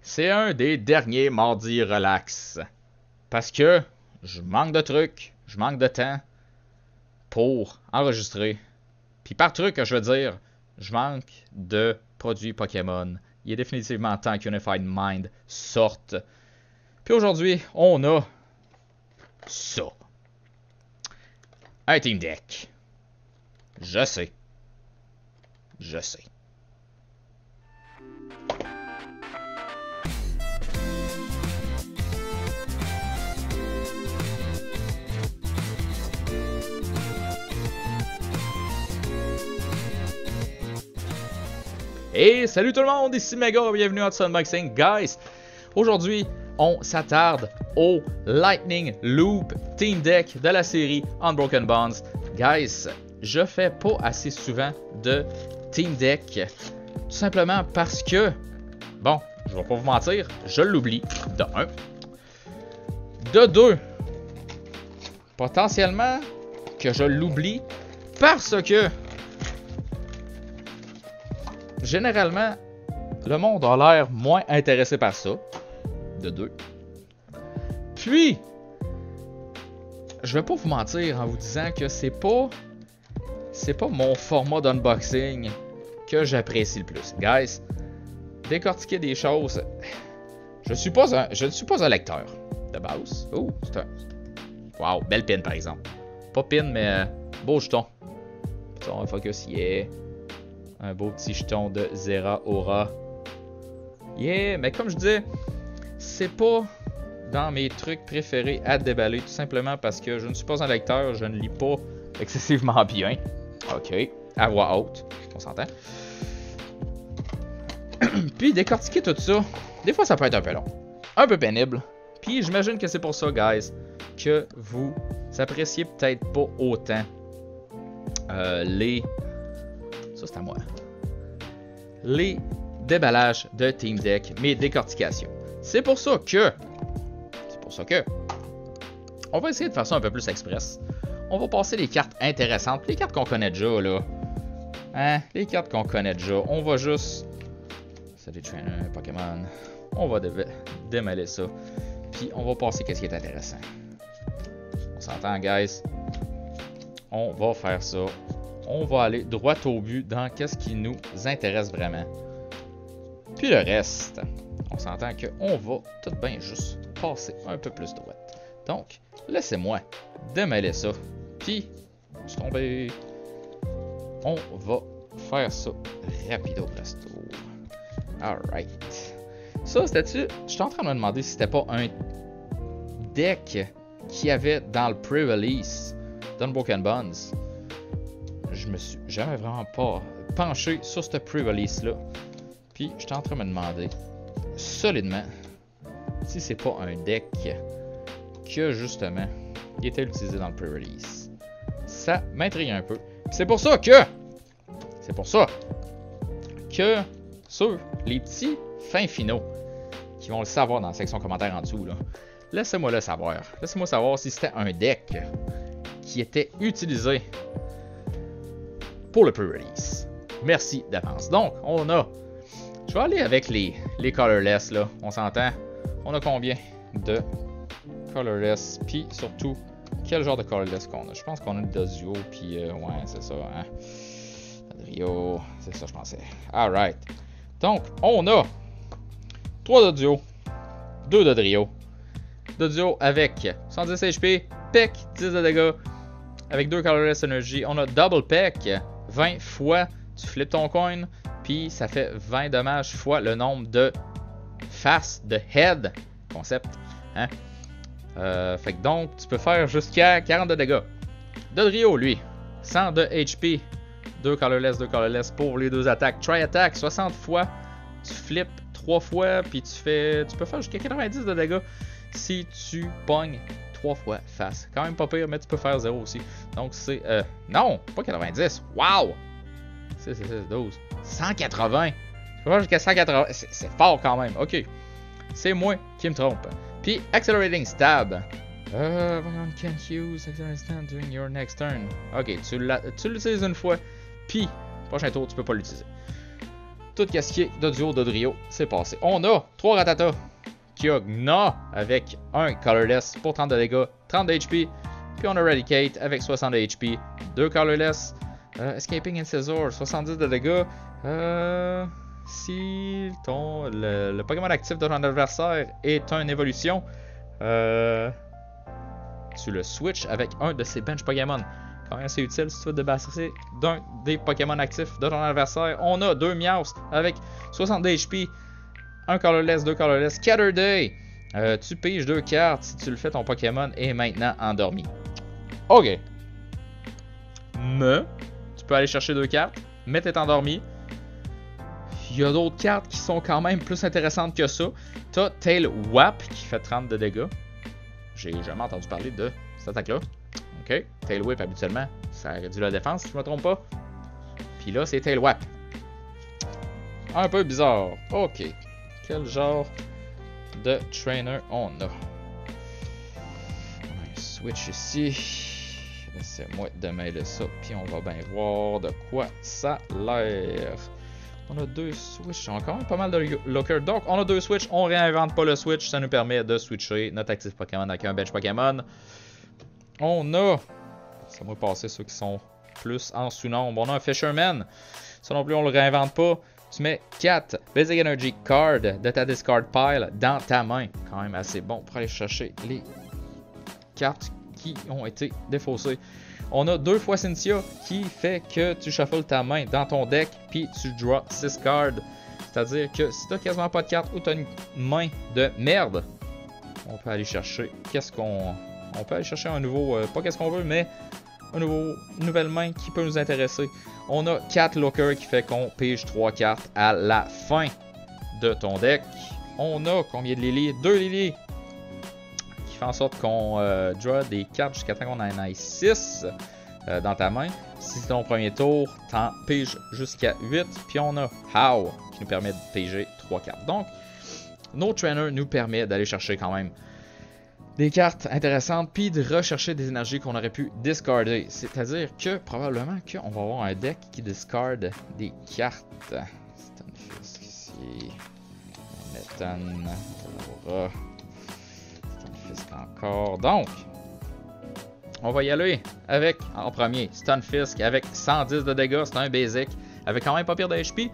c'est un des derniers mardis relax. Parce que je manque de trucs, je manque de temps pour enregistrer. Puis par truc, je veux dire, je manque de produits Pokémon. Il est définitivement temps qu'Unified Mind sorte. Puis aujourd'hui, on a ça. Un Team Deck. Je sais. Je sais. Et salut tout le monde, ici Mega, bienvenue à Hudson Unboxing. Guys, aujourd'hui, on s'attarde au Lightning Loop Team Deck de la série Unbroken Bonds. Guys, je fais pas assez souvent de Team Deck, tout simplement parce que, bon, je vais pas vous mentir, je l'oublie, de 1. De 2, potentiellement que je l'oublie parce que généralement, le monde a l'air moins intéressé par ça. De 2. Puis, je vais pas vous mentir en vous disant que c'est pas mon format d'unboxing que j'apprécie le plus. Guys, décortiquer des choses, je ne suis pas un lecteur de base. Oh, c'est un... Wow, belle pin par exemple. Pas pin, mais beau jeton. On focus, yeah. Un beau petit jeton de Zera Aura. Yeah, mais comme je disais, c'est pas dans mes trucs préférés à déballer, tout simplement parce que je ne suis pas un lecteur, je ne lis pas excessivement bien. Ok, à voix haute, on s'entend. Puis décortiquer tout ça, des fois ça peut être un peu long, un peu pénible. Puis j'imagine que c'est pour ça, guys, que vous appréciez peut-être pas autant les... Ça, c'est à moi. Les déballages de Team Deck, mes décortications. C'est pour ça que... on va essayer de faire ça un peu plus express. On va passer les cartes intéressantes. Les cartes qu'on connaît déjà, là. Hein? Les cartes qu'on connaît déjà. On va juste... C'est des trainers, Pokémon. On va démêler ça. Puis on va passer qu'est-ce qui est intéressant. On s'entend, guys? On va faire ça. On va aller droit au but dans qu'est-ce qui nous intéresse vraiment. Puis le reste, on s'entend qu'on va tout bien juste passer un peu plus droit. Donc, laissez-moi démêler ça. Puis, je suis tombé. On va faire ça rapido presto. Alright. Ça, c'était-tu... Je suis en train de me demander si c'était pas un deck qu'il y avait dans le pre-release d'Unbroken Bonds. Je me suis jamais vraiment pas penché sur ce pre-release-là. Puis, je suis en train de me demander solidement si c'est pas un deck que, justement, il était utilisé dans le pre-release. Ça m'intrigue un peu. C'est pour ça que sur les petits fins finaux qui vont le savoir dans la section commentaires en dessous, là, laissez-moi le savoir. Laissez-moi savoir si c'était un deck qui était utilisé pour le pre-release. Merci d'avance. Donc, on a... Je vais aller avec les colorless, là. On s'entend? On a combien de colorless? Puis, surtout, quel genre de colorless qu'on a? Je pense qu'on a le Dozio, puis... ouais, c'est ça, hein? Dodrio, c'est ça, je pensais. Alright. Donc, on a 3 Dodrio, 2 Dodrio. Dodrio avec 110 HP, Peck, 10 de dégâts. Avec 2 colorless energy, on a Double Peck. 20 fois, tu flippes ton coin, puis ça fait 20 dommages fois le nombre de faces, de head, concept. Hein? Fait que donc, tu peux faire jusqu'à 40 de dégâts. Dodrio, lui, 100 de HP, 2 colorless pour les 2 attaques. Try attack, 60 fois, tu flippes 3 fois, puis tu peux faire jusqu'à 90 de dégâts si tu pognes 3 fois face. Quand même pas pire, mais tu peux faire 0 aussi. Donc c'est... non, pas 90. Wow! 6, 12. 180. Tu peux faire jusqu'à 180. C'est fort quand même. Ok. C'est moi qui me trompe. Puis Accelerating Stab. One can't use Accelerating Stab during your next turn. Ok, tu l'utilises une fois. Puis, prochain tour, tu peux pas l'utiliser. tout ce qui est de duo, de trio, c'est passé. On a 3 Rattata, Kyogna avec un Colorless pour 30 de dégâts, 30 de HP. Puis on a Eradicate avec 60 de HP, 2 Colorless, Escaping Incisor, 70 de dégâts. Si le Pokémon actif de ton adversaire est une évolution, tu le switches avec un de ses bench Pokémon. Quand même assez utile si tu veux te débarrasser d'un des Pokémon actifs de ton adversaire. On a 2 Meowth avec 60 de HP, 1 Colorless, 2 Colorless, Catterday. Tu piges 2 cartes si tu le fais, ton Pokémon est maintenant endormi. Ok. Mais, tu peux aller chercher 2 cartes, mais t'es endormi. Il y a d'autres cartes qui sont quand même plus intéressantes que ça. T'as Tail Whap qui fait 30 de dégâts. J'ai jamais entendu parler de cette attaque-là. Ok. Tail Whip, habituellement, ça réduit la défense, si je me trompe pas. Puis là, c'est Tail Whap. Un peu bizarre. Ok. Quel genre de trainer on a? On a un switch ici. Laissez-moi démêler ça, puis on va bien voir de quoi ça a l'air. On a 2 switches, on a quand même pas mal de lockers. Donc, on a 2 switches, on réinvente pas le switch, ça nous permet de switcher notre actif Pokémon avec un bench Pokémon. On a, ça va passer ceux qui sont plus en sous-nombre. On a un Fisherman, ça non plus on le réinvente pas. Tu mets 4 Basic Energy Card de ta discard pile dans ta main. Quand même assez bon pour aller chercher les cartes qui ont été défaussées. On a 2 fois Cynthia qui fait que tu shuffles ta main dans ton deck puis tu draws 6 cartes. C'est-à-dire que si tu n'as quasiment pas de cartes ou tu as une main de merde, on peut aller chercher on peut aller chercher un nouveau, pas qu'est-ce qu'on veut, mais une nouvelle main qui peut nous intéresser. On a 4 lockers qui fait qu'on pige 3 cartes à la fin de ton deck. On a combien de Lily? 2 Lily. Qui fait en sorte qu'on draw des cartes jusqu'à temps qu'on en ait 6 dans ta main. Si c'est ton premier tour, t'en piges jusqu'à 8. Puis on a How qui nous permet de piger 3 cartes. Donc, nos trainers nous permettent d'aller chercher quand même des cartes intéressantes, puis de rechercher des énergies qu'on aurait pu discarder. C'est-à-dire que probablement qu'on va avoir un deck qui discarde des cartes. Stunfisk ici. Metan, Aura. Stunfisk encore. Donc, on va y aller avec, en premier, Stunfisk avec 110 de dégâts. C'est un basic, avec quand même pas pire de HP.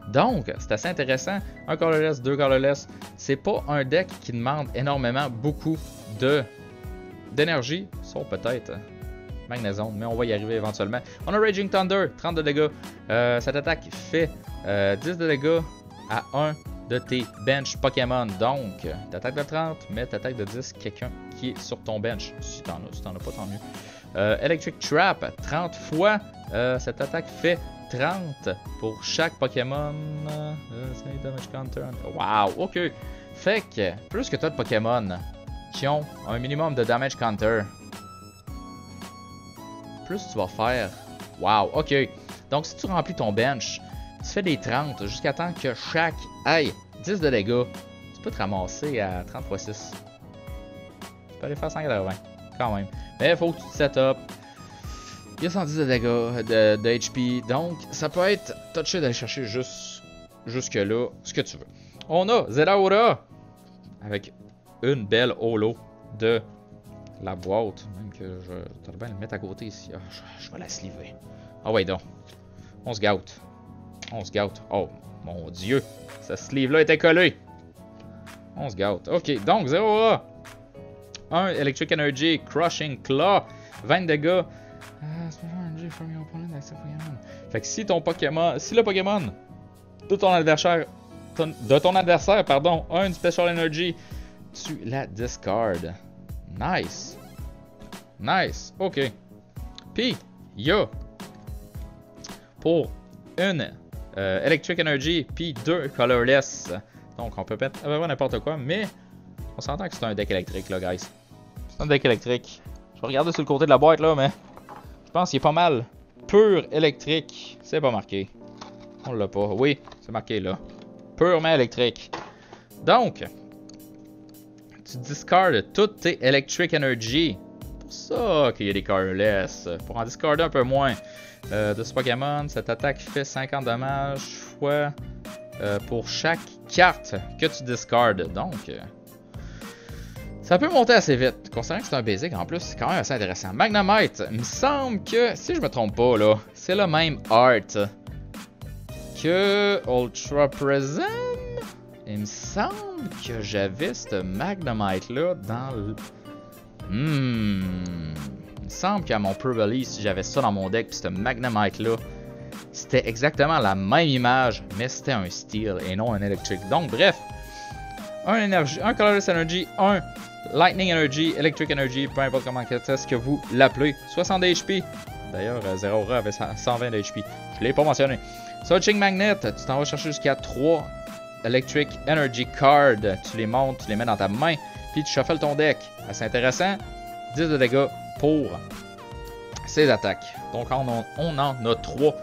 Donc, c'est assez intéressant. Un Colorless, 2 Colorless. C'est pas un deck qui demande énormément beaucoup d'énergie. Sauf peut-être Magnezone, mais on va y arriver éventuellement. On a Raging Thunder, 30 de dégâts. Cette attaque fait 10 de dégâts à un de tes bench Pokémon. Donc, t'attaques de 30, mais t'attaques de 10 quelqu'un qui est sur ton bench. Si t'en as pas, tant mieux. Electric Trap, 30 fois. Cette attaque fait 30 pour chaque Pokémon. Damage counter. Wow, ok. Fait que plus que tu as de Pokémon qui ont un minimum de damage counter, plus tu vas faire. Wow, ok. Donc si tu remplis ton bench, tu fais des 30 jusqu'à temps que chaque aille 10 de dégâts. Tu peux te ramasser à 30 x 6. Tu peux aller faire 180 quand même. Mais il faut que tu te set up. Il y a 110 de dégâts de HP, donc ça peut être touché d'aller chercher jusque là ce que tu veux. On a Zeraora avec une belle holo de la boîte, même que je vais bien le mettre à côté ici. Ah, je vais la sliver. Ah ouais donc, on se gâte. On se gâte. Oh mon dieu, ce sleeve là était collé. On se gâte. Ok, donc Zeraora. 1 Electric Energy, Crushing Claw, 20 dégâts. Fait que si le Pokémon de ton adversaire, a une Special Energy, tu la discardes. Nice. Nice. Ok. Puis, il y a pour une Electric Energy, puis 2 Colorless. Donc, on peut mettre n'importe quoi, mais on s'entend que c'est un deck électrique, là, guys. C'est un deck électrique. Je vais regarder sur le côté de la boîte, là, mais je pense qu'il est pas mal pur électrique. C'est pas marqué. On l'a pas. Oui, c'est marqué là. Purement électrique. Donc, tu discardes toutes tes Electric Energy pour ça qu'il y a des colorless. Pour en discarder un peu moins de ce Pokémon, cette attaque fait 50 dommages fois pour chaque carte que tu discardes. Donc, ça peut monter assez vite. Considérant que c'est un basic en plus, c'est quand même assez intéressant. Magnemite, il me semble que, si je me trompe pas, là, c'est le même art que Ultra Present. Il me semble que j'avais ce Magnemite-là dans le... Il me semble qu'à mon pre-release, j'avais ça dans mon deck, puis ce Magnemite-là, c'était exactement la même image, mais c'était un Steel et non un électrique. Donc, bref, un Colorless Energy, un Lightning Energy, Electric Energy, peu importe comment est-ce que vous l'appelez. 60 HP. D'ailleurs, Zeraora avait 120 HP. Je ne l'ai pas mentionné. Searching Magnet, tu t'en vas chercher jusqu'à 3 Electric Energy Cards. Tu les montes, tu les mets dans ta main, puis tu shuffles ton deck. Assez intéressant. 10 de dégâts pour ces attaques. Donc, on en a 3.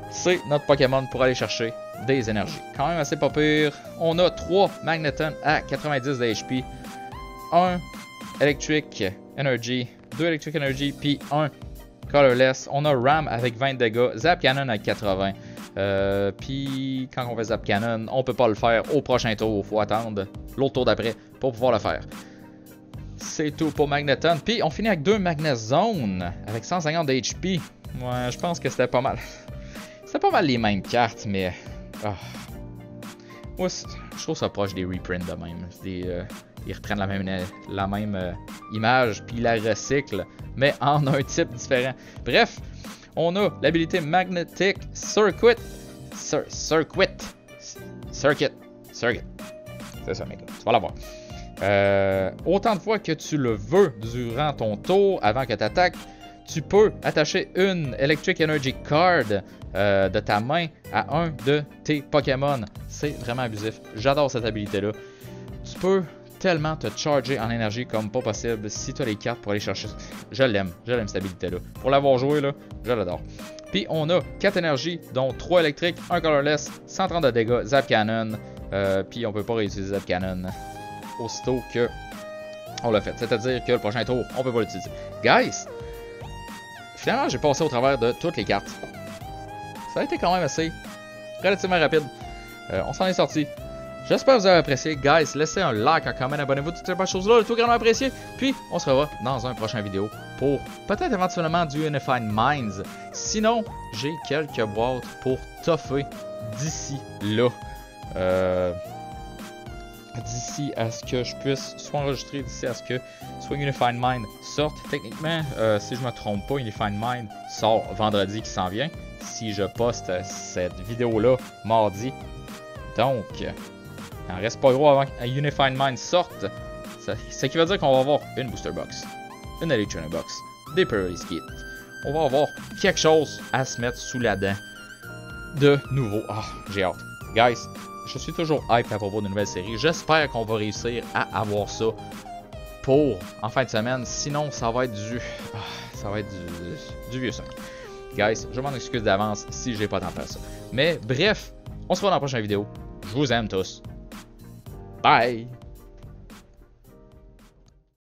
C'est notre Pokémon pour aller chercher des énergies. Quand même assez pas pire. On a 3 Magneton à 90 d'HP. 1 Electric Energy, 2 Electric Energy, puis 1 Colorless. On a Ram avec 20 dégâts, Zap Cannon avec 80. Puis quand on fait Zap Cannon, on peut pas le faire au prochain tour. Faut attendre l'autre tour d'après pour pouvoir le faire. C'est tout pour Magneton. Puis on finit avec 2 Magnet Zone avec 150 d'HP. Ouais, je pense que c'était pas mal. C'était pas mal les mêmes cartes, mais... Moi, je trouve ça proche des reprints de même. Ils reprennent la même image, puis ils la recyclent, mais en un type différent. Bref, on a l'habilité Magnetic Circuit. Circuit. C'est ça, mec. Tu vas l'avoir. Autant de fois que tu le veux durant ton tour, avant que tu attaques, tu peux attacher une Electric Energy Card de ta main à un de tes Pokémon. C'est vraiment abusif. J'adore cette habilité-là. Tu peux tellement te charger en énergie comme pas possible si tu as les cartes pour aller chercher. Je l'aime cette habilité-là. Pour l'avoir joué, là, je l'adore. Puis on a 4 énergies, dont 3 électriques, 1 colorless, 130 de dégâts, Zap Cannon. Puis on peut pas réutiliser Zap Cannon aussitôt que on l'a fait. C'est-à-dire que le prochain tour, on peut pas l'utiliser. Guys, finalement j'ai passé au travers de toutes les cartes. Ça a été quand même assez relativement rapide. On s'en est sorti. J'espère que vous avez apprécié. Guys, laissez un like, un comment, abonnez-vous, toutes ces bonnes choses-là, le tout grandement apprécié. Puis, on se revoit dans un prochain vidéo pour peut-être éventuellement du Unified Minds. Sinon, j'ai quelques boîtes pour toffer d'ici là. D'ici à ce que je puisse soit enregistrer, d'ici à ce que soit Unified Mind sorte. Techniquement, si je me trompe pas, Unified Mind sort vendredi qui s'en vient. Si je poste cette vidéo-là mardi. Donc, il en reste pas gros avant que Unified Mind sorte. Ce qui veut dire qu'on va avoir une Booster Box, une Electronic Box, des Priority Kits. On va avoir quelque chose à se mettre sous la dent de nouveau. Ah, j'ai hâte. Guys, je suis toujours hype à propos de nouvelles séries. J'espère qu'on va réussir à avoir ça pour en fin de semaine. Sinon, ça va être du vieux sac. Guys, je m'en excuse d'avance si j'ai pas le temps de faire ça. Mais bref, on se voit dans la prochaine vidéo. Je vous aime tous. Bye!